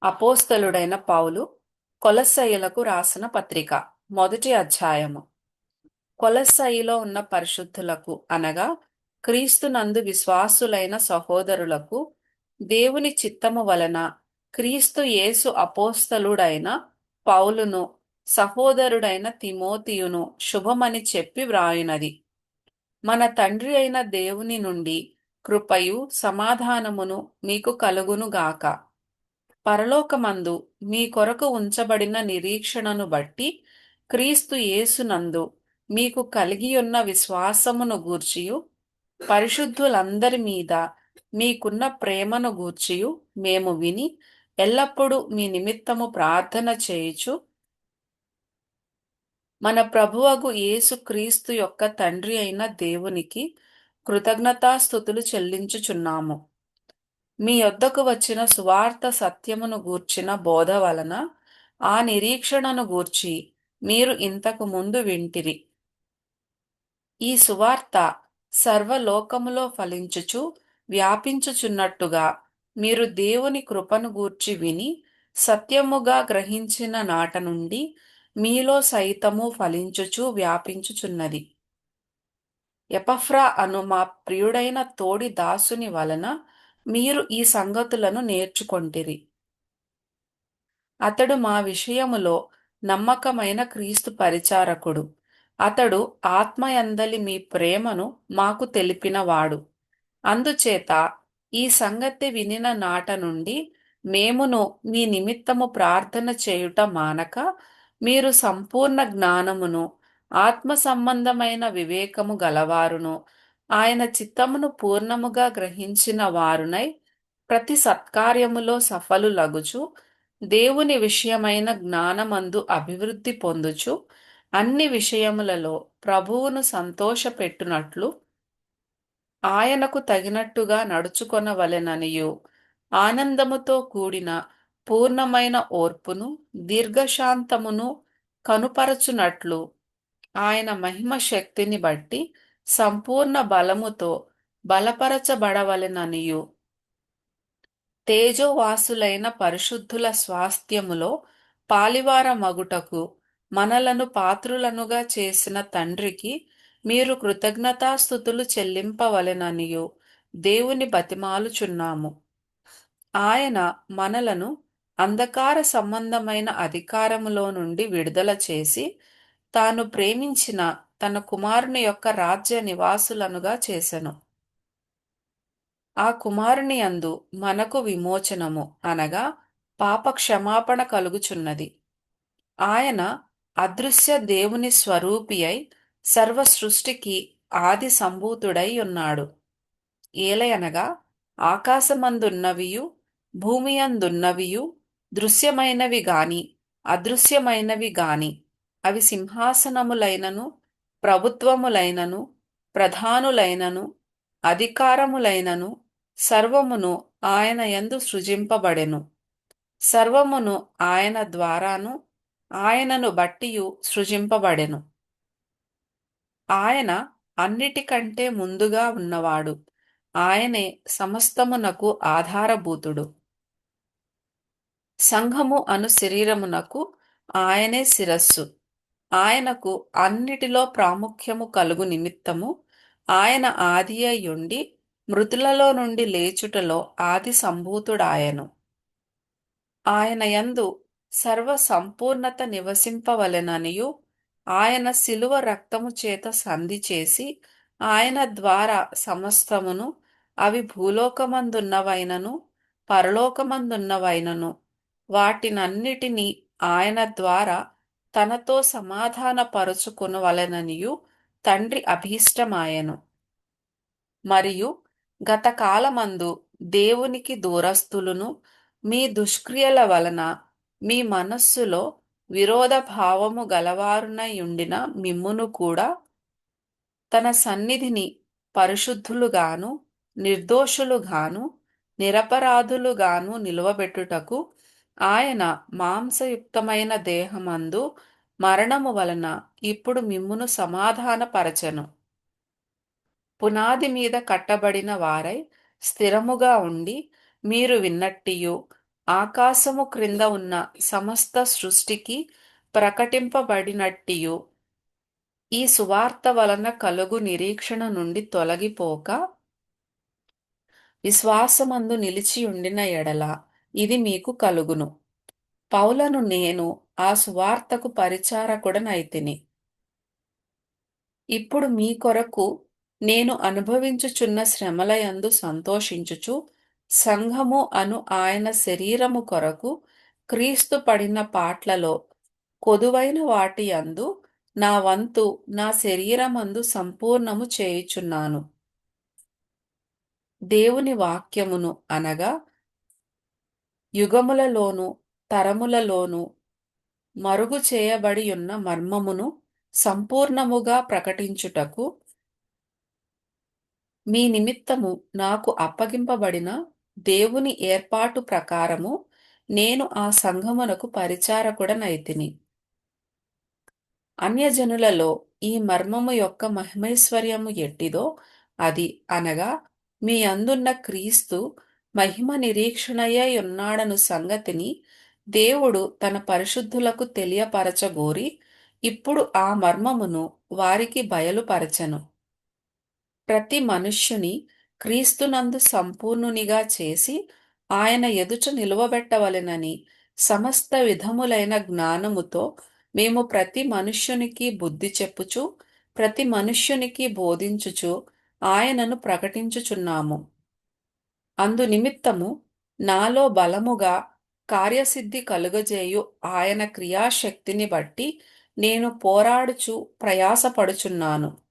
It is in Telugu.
అపోస్తలుడైన పౌలు కొలస్సీయులకు రాసిన పత్రిక మొదటి అధ్యాయము. కొలస్సీలో ఉన్న పరిశుద్ధులకు అనగా క్రీస్తునందు విశ్వాసులైన సహోదరులకు దేవుని చిత్తము వలన క్రీస్తు యేసు అపోస్తలుడైన పౌలును సహోదరుడైన తిమోతియును శుభమని చెప్పి వ్రాయునది. మన తండ్రి అయిన దేవుని నుండి కృపయు సమాధానమును మీకు కలుగునుగాక. పరలోకమందు మీ కొరకు ఉంచబడిన నిరీక్షణను బట్టి క్రీస్తు యేసునందు మీకు కలిగియున్న విశ్వాసమును గూర్చియు పరిశుద్ధులందరి మీద మీకున్న ప్రేమను గూర్చియు మేము విని ఎల్లప్పుడూ మీ నిమిత్తము ప్రార్థన చేయుచు మన ప్రభువగు యేసు క్రీస్తు యొక్క తండ్రి అయిన దేవునికి కృతజ్ఞతాస్తుతులు చెల్లించుచున్నాము. మీ యొద్దకు వచ్చిన సువార్త సత్యమును గూర్చిన బోధ వలన ఆ నిరీక్షణను గూర్చి మీరు ఇంతకు ముందు వింటిరి. ఈ సువార్త సర్వలోకములో ఫలించుచు వ్యాపించుచున్నట్టుగా మీరు దేవుని కృపను గూర్చి విని సత్యముగా గ్రహించిన నాట నుండి మీలో సైతము ఫలించుచు వ్యాపించుచున్నది. ఎపఫ్రా అను మా ప్రియుడైన తోడి దాసుని వలన మీరు ఈ సంగతులను నేర్చుకొంటిరి. అతడు మా విషయములో నమ్మకమైన క్రీస్తు పరిచారకుడు. అతడు ఆత్మయందలి మీ ప్రేమను మాకు తెలిపినవాడు. అందుచేత ఈ సంగతి వినిన నాట నుండి మేమును మీ నిమిత్తము ప్రార్థన చేయుట మానక మీరు సంపూర్ణ జ్ఞానమును ఆత్మ సంబంధమైన వివేకము గలవారును ఆయన చిత్తమును పూర్ణముగా గ్రహించిన వారునై ప్రతి సత్కార్యములో సఫలులగుచు దేవుని విషయమైన జ్ఞానమందు అభివృద్ధి పొందుచు అన్ని విషయములలో ప్రభువును సంతోషపెట్టునట్లు ఆయనకు తగినట్టుగా నడుచుకొనవలెననియు ఆనందముతో కూడిన పూర్ణమైన ఓర్పును దీర్ఘశాంతమును కనుపరచునట్లు ఆయన మహిమ శక్తిని బట్టి సంపూర్ణ బలముతో బలపరచబడవలెననియు తేజోవాసులైన పరిశుద్ధుల స్వాస్థ్యములో పాలివార మగుటకు మనలను పాత్రులనుగా చేసిన తండ్రికి మీరు కృతజ్ఞతాస్తుతులు చెల్లింపవలెననియు దేవుని బతిమాలుచున్నాము. ఆయన మనలను అంధకార సంబంధమైన అధికారములో నుండి విడుదల చేసి తాను ప్రేమించిన తన కుమారుని యొక్క రాజ్య నివాసులనుగా చేసెను. ఆ కుమారుని యందు మనకు విమోచనము అనగా పాప క్షమాపణ కలుగుచున్నది. ఆయన అదృశ్య దేవుని స్వరూపి అయి సర్వ సృష్టికి ఆది సంభూతుడై ఉన్నాడు. ఏలయనగా ఆకాశమందున్నవియు భూమియందున్నవియు దృశ్యమైనవి గాని అదృశ్యమైనవి గాని అవి సింహాసనములైనను ప్రభుత్వములైనను ప్రధానులైనను అధికారములైనను సర్వమును ఆయన యందు సృజింపబడెను. సర్వమును ఆయన ద్వారాను ఆయనను బట్టియు సృజింపబడెను. ఆయన అన్నిటికంటే ముందుగా ఉన్నవాడు. ఆయనే సమస్తమునకు ఆధారభూతుడు. సంఘము అను శరీరమునకు ఆయనే శిరస్సు. ఆయనకు అన్నిటిలో ప్రాముఖ్యము కలుగు నిమిత్తము ఆయన ఆది అయ్యుండి మృతులలో నుండి లేచుటలో ఆది సంభూతుడాయెను. ఆయన యందు సర్వ సంపూర్ణత నివసింపవలెననియు ఆయన శిలువ రక్తము చేత సంధి చేసి ఆయన ద్వారా సమస్తమును అవి భూలోకమందున్నవైనను పరలోకమందున్నవైనను వాటినన్నిటినీ ఆయన ద్వారా తనతో సమాధానపరుచుకొనవలెననియు తండ్రి అభీష్టమాయెను. మరియు గతకాలమందు దేవునికి దూరస్థులును మీ దుష్క్రియల వలన మీ మనస్సులో విరోధ భావము గలవారునయుండిన మిమ్మును కూడా తన సన్నిధిని పరిశుద్ధులుగాను నిర్దోషులుగాను నిరపరాధులుగాను నిలువబెట్టుటకు ఆయన మాంసయుక్తమైన దేహమందు మరణము వలన ఇప్పుడు మిమ్మును సమాధానపరచెను. పునాది మీద కట్టబడిన వారై స్థిరముగా ఉండి మీరు విన్నట్టియు ఆకాశము క్రింద ఉన్న సమస్త సృష్టికి ప్రకటింపబడినట్టియు ఈ సువార్త వలన కలుగు నిరీక్షణ నుండి తొలగిపోక విశ్వాసమందు నిలిచియుండిన ఎడల ఇది మీకు కలుగును. పౌలను నేను ఆ సువార్తకు పరిచారకుడనైతిని. ఇప్పుడు మీ కొరకు నేను అనుభవించుచున్న శ్రమలయందు సంతోషించుచు సంఘము అను ఆయన శరీరము కొరకు క్రీస్తు పడిన పాట్లలో కొదువైన వాటి యందు నా వంతు నా శరీరమందు సంపూర్ణము చేయుచున్నాను. దేవుని వాక్యమును అనగా యుగములలోను తరములలోను మరుగు చేయబడియున్న మర్మమును సంపూర్ణముగా ప్రకటించుటకు మీ నిమిత్తము నాకు అప్పగింపబడిన దేవుని ఏర్పాటు ప్రకారము నేను ఆ సంఘమునకు పరిచారకుడనైతిని. అన్యజనులలో ఈ మర్మము యొక్క మహిమైశ్వర్యము ఎట్టిదో అది అనగా మీ అందున్న క్రీస్తు మహిమ నిరీక్షణయై ఉన్నాడను సంగతిని దేవుడు తన పరిశుద్ధులకు తెలియపరచగోరి ఇప్పుడు ఆ మర్మమును వారికి బయలుపరచెను. ప్రతి మనుష్యుని క్రీస్తునందు సంపూర్ణునిగా చేసి ఆయన ఎదుట నిలువబెట్టవలెనని సమస్త విధములైన జ్ఞానముతో మేము ప్రతి మనుష్యునికి బుద్ధి చెప్పుచు ప్రతి మనుష్యునికి బోధించుచు ఆయనను ప్రకటించుచున్నాము. అందు నిమిత్తము నాలో బలముగా కార్యసిద్ధి కలుగజేయు ఆయన క్రియాశక్తిని బట్టి నేను పోరాడుచు ప్రయాసపడుచున్నాను.